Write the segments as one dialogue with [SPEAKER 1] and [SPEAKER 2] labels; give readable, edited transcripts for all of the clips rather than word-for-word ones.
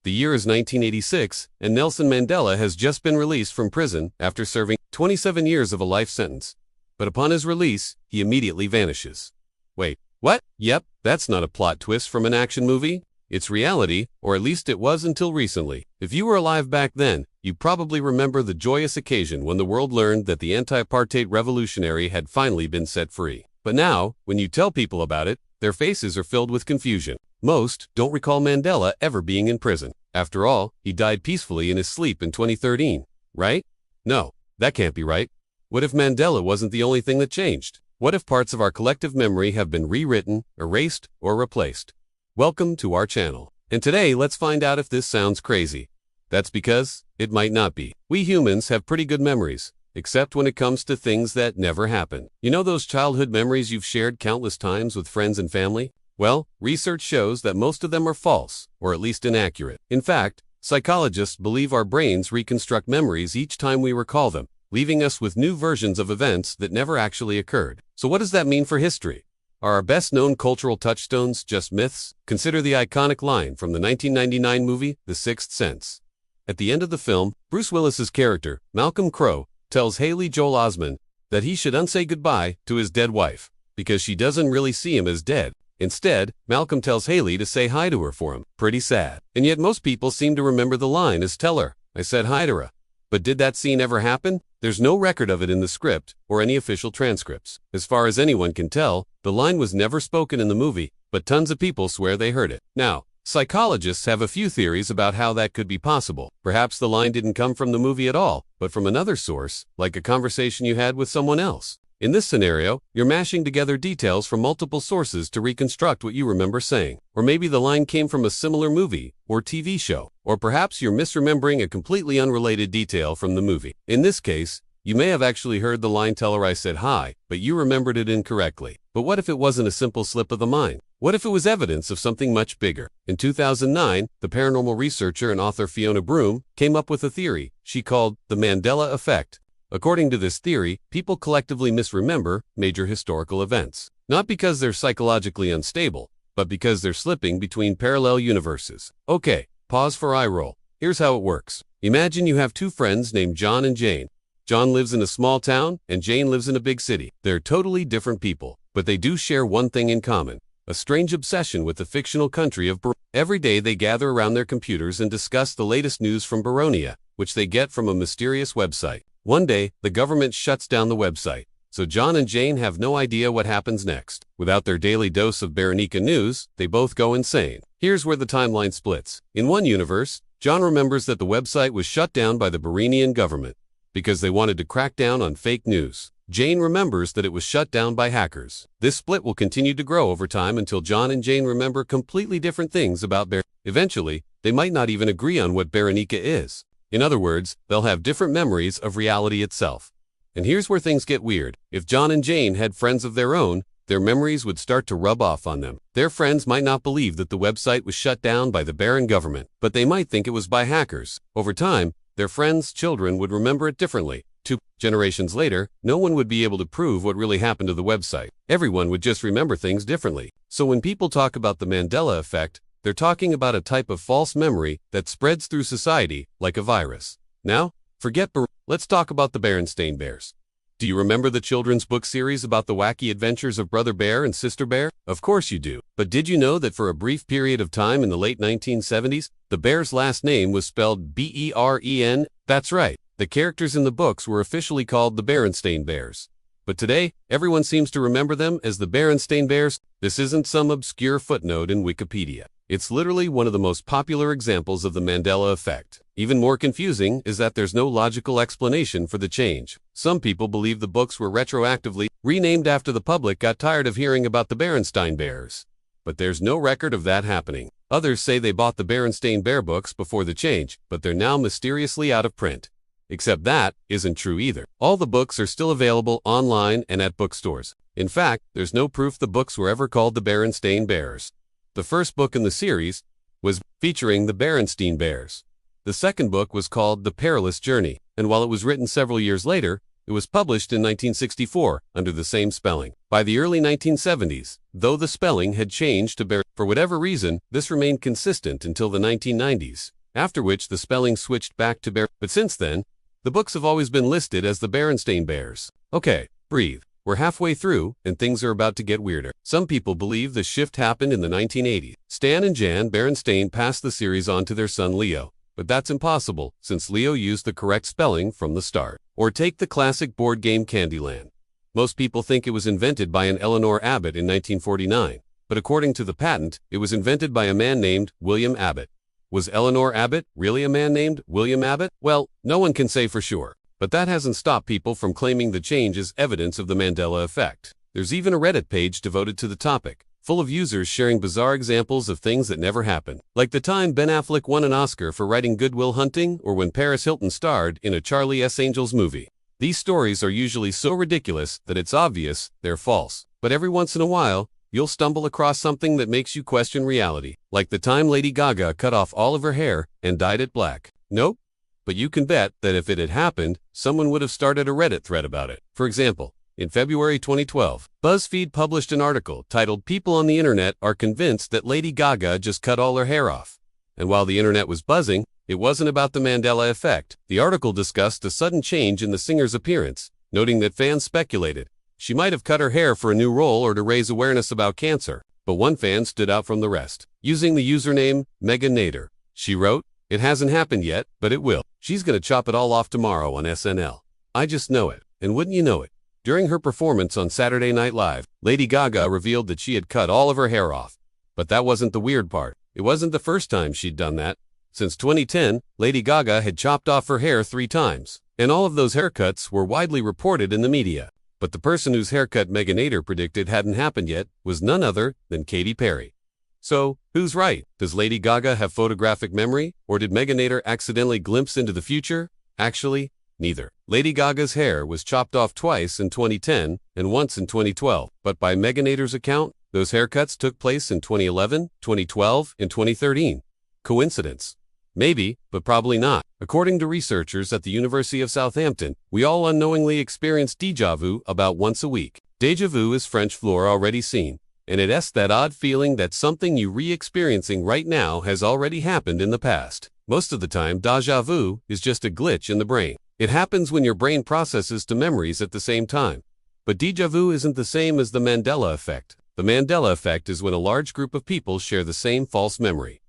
[SPEAKER 1] The year is 1986, and Nelson Mandela has just been released from prison after serving 27 years of a life sentence. But upon his release, he immediately vanishes. Wait, what? Yep, that's not a plot twist from an action movie. It's reality, or at least it was until recently. If you were alive back then, you probably remember the joyous occasion when the world learned that the anti-apartheid revolutionary had finally been set free. But now, when you tell people about it, their faces are filled with confusion. Most don't recall Mandela ever being in prison. After all, he died peacefully in his sleep in 2013, right? No, that can't be right. What if Mandela wasn't the only thing that changed? What if parts of our collective memory have been rewritten, erased, or replaced? Welcome to our channel. And today, let's find out if this sounds crazy. That's because it might not be. We humans have pretty good memories, except when it comes to things that never happened. You know those childhood memories you've shared countless times with friends and family? Well, research shows that most of them are false, or at least inaccurate. In fact, psychologists believe our brains reconstruct memories each time we recall them, leaving us with new versions of events that never actually occurred. So what does that mean for history? Are our best-known cultural touchstones just myths? Consider the iconic line from the 1999 movie, The Sixth Sense. At the end of the film, Bruce Willis's character, Malcolm Crowe, tells Haley Joel Osment that he should unsay goodbye to his dead wife, because she doesn't really see him as dead. Instead, Malcolm tells Haley to say hi to her for him. Pretty sad. And yet most people seem to remember the line as "Tell her I said hi to her." But did that scene ever happen? There's no record of it in the script or any official transcripts. As far as anyone can tell, the line was never spoken in the movie, but tons of people swear they heard it. Now, psychologists have a few theories about how that could be possible. Perhaps the line didn't come from the movie at all, but from another source, like a conversation you had with someone else. In this scenario, you're mashing together details from multiple sources to reconstruct what you remember saying. Or maybe the line came from a similar movie or TV show. Or perhaps you're misremembering a completely unrelated detail from the movie. In this case, you may have actually heard the line "Tell her I said hi," but you remembered it incorrectly. But what if it wasn't a simple slip of the mind? What if it was evidence of something much bigger? In 2009, the paranormal researcher and author Fiona Broome came up with a theory she called the Mandela Effect. According to this theory, people collectively misremember major historical events. Not because they're psychologically unstable, but because they're slipping between parallel universes. Okay, pause for eye roll. Here's how it works. Imagine you have two friends named John and Jane. John lives in a small town, and Jane lives in a big city. They're totally different people, but they do share one thing in common: a strange obsession with the fictional country of Baronia. Every day they gather around their computers and discuss the latest news from Baronia, which they get from a mysterious website. One day, the government shuts down the website, so John and Jane have no idea what happens next. Without their daily dose of Baronica news, they both go insane. Here's where the timeline splits. In one universe, John remembers that the website was shut down by the Baronian government because they wanted to crack down on fake news. Jane remembers that it was shut down by hackers. This split will continue to grow over time until John and Jane remember completely different things about Baronica. Eventually, they might not even agree on what Baronica is. In other words, they'll have different memories of reality itself. And here's where things get weird. If John and Jane had friends of their own, their memories would start to rub off on them. Their friends might not believe that the website was shut down by the Baron government, but they might think it was by hackers. Over time, their friends' children would remember it differently. 2 generations later, no one would be able to prove what really happened to the website. Everyone would just remember things differently. So when people talk about the Mandela Effect, they're talking about a type of false memory that spreads through society like a virus. Now, forget let's talk about the Berenstain Bears. Do you remember the children's book series about the wacky adventures of Brother Bear and Sister Bear? Of course you do. But did you know that for a brief period of time in the late 1970s, the bear's last name was spelled B-E-R-E-N? That's right. The characters in the books were officially called the Berenstain Bears. But today, everyone seems to remember them as the Berenstain Bears. This isn't some obscure footnote in Wikipedia. It's literally one of the most popular examples of the Mandela Effect. Even more confusing is that there's no logical explanation for the change. Some people believe the books were retroactively renamed after the public got tired of hearing about the Berenstain Bears. But there's no record of that happening. Others say they bought the Berenstain Bear books before the change, but they're now mysteriously out of print. Except that isn't true either. All the books are still available online and at bookstores. In fact, there's no proof the books were ever called the Berenstain Bears. The first book in the series was featuring the Berenstain Bears. The second book was called The Perilous Journey, and while it was written several years later, it was published in 1964 under the same spelling. By the early 1970s, though the spelling had changed to Bear, for whatever reason, this remained consistent until the 1990s. after which the spelling switched back to bear. But since then, the books have always been listed as the Berenstain Bears. Okay, breathe. We're halfway through, and things are about to get weirder. Some people believe the shift happened in the 1980s. Stan and Jan Berenstain passed the series on to their son Leo. But that's impossible, since Leo used the correct spelling from the start. Or take the classic board game Candyland. Most people think it was invented by an Eleanor Abbott in 1949, but according to the patent, it was invented by a man named William Abbott. Was Eleanor Abbott really a man named William Abbott? Well, no one can say for sure, but that hasn't stopped people from claiming the change is evidence of the Mandela Effect. There's even a Reddit page devoted to the topic, full of users sharing bizarre examples of things that never happened, like the time Ben Affleck won an Oscar for writing Good Will Hunting, or when Paris Hilton starred in a Charlie S. Angels movie. These stories are usually so ridiculous that it's obvious they're false. But every once in a while, you'll stumble across something that makes you question reality, like the time Lady Gaga cut off all of her hair and dyed it black. Nope. But you can bet that if it had happened, someone would have started a Reddit thread about it. For example, in February 2012, BuzzFeed published an article titled "People on the Internet are convinced that Lady Gaga just cut all her hair off." And while the internet was buzzing, it wasn't about the Mandela Effect. The article discussed a sudden change in the singer's appearance, noting that fans speculated she might have cut her hair for a new role or to raise awareness about cancer. But one fan stood out from the rest. Using the username Megan Nader, she wrote, "It hasn't happened yet, but it will. She's gonna chop it all off tomorrow on SNL. I just know it." And wouldn't you know it? During her performance on Saturday Night Live, Lady Gaga revealed that she had cut all of her hair off. But that wasn't the weird part. It wasn't the first time she'd done that. Since 2010, Lady Gaga had chopped off her hair 3 times, and all of those haircuts were widely reported in the media. But the person whose haircut Megan Nader predicted hadn't happened yet was none other than Katy Perry. So, who's right? Does Lady Gaga have photographic memory, or did Megan Nader accidentally glimpse into the future? Actually, neither. Lady Gaga's hair was chopped off twice in 2010 and once in 2012, but by Megan Nader's account, those haircuts took place in 2011, 2012, and 2013. Coincidence? Maybe, but probably not. According to researchers at the University of Southampton, we all unknowingly experience déjà vu about once a week. Déjà vu is French for already seen, and it's that odd feeling that something you re-experiencing right now has already happened in the past. Most of the time, déjà vu is just a glitch in the brain. It happens when your brain processes 2 memories at the same time. But déjà vu isn't the same as the Mandela Effect. The Mandela Effect is when a large group of people share the same false memory.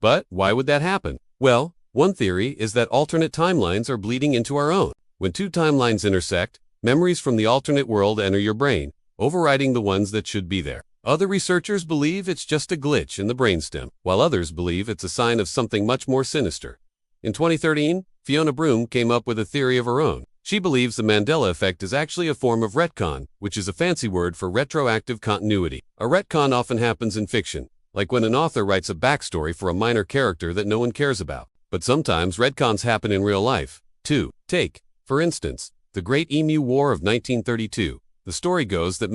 [SPEAKER 1] But why would that happen? Well, one theory is that alternate timelines are bleeding into our own. When 2 timelines intersect, memories from the alternate world enter your brain, overriding the ones that should be there. Other researchers believe it's just a glitch in the brainstem, while others believe it's a sign of something much more sinister. In 2013, Fiona Broom came up with a theory of her own. She believes the Mandela Effect is actually a form of retcon, which is a fancy word for retroactive continuity. A retcon often happens in fiction, like when an author writes a backstory for a minor character that no one cares about. But sometimes retcons happen in real life, too. Take, for instance, the Great Emu War of 1932. The story goes that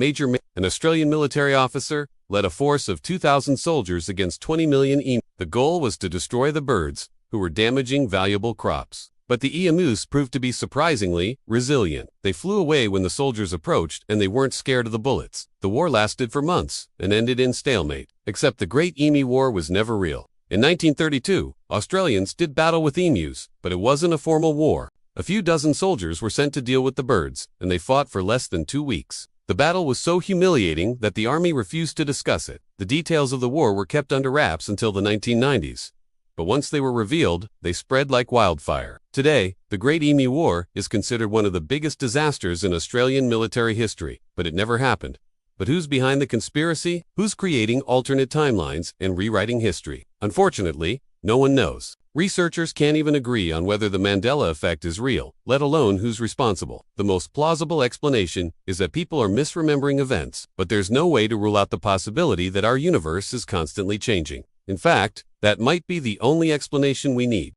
[SPEAKER 1] an Australian military officer, led a force of 2,000 soldiers against 20 million emus. The goal was to destroy the birds, who were damaging valuable crops. But the emus proved to be surprisingly resilient. They flew away when the soldiers approached, and they weren't scared of the bullets. The war lasted for months and ended in stalemate. Except the Great Emu War was never real. In 1932, Australians did battle with emus, but it wasn't a formal war. A few dozen soldiers were sent to deal with the birds, and they fought for less than 2 weeks. The battle was so humiliating that the army refused to discuss it. The details of the war were kept under wraps until the 1990s. But once they were revealed, they spread like wildfire. Today, the Great Emu War is considered one of the biggest disasters in Australian military history, but it never happened. But who's behind the conspiracy? Who's creating alternate timelines and rewriting history? Unfortunately, no one knows. Researchers can't even agree on whether the Mandela Effect is real, let alone who's responsible. The most plausible explanation is that people are misremembering events, but there's no way to rule out the possibility that our universe is constantly changing. In fact, that might be the only explanation we need.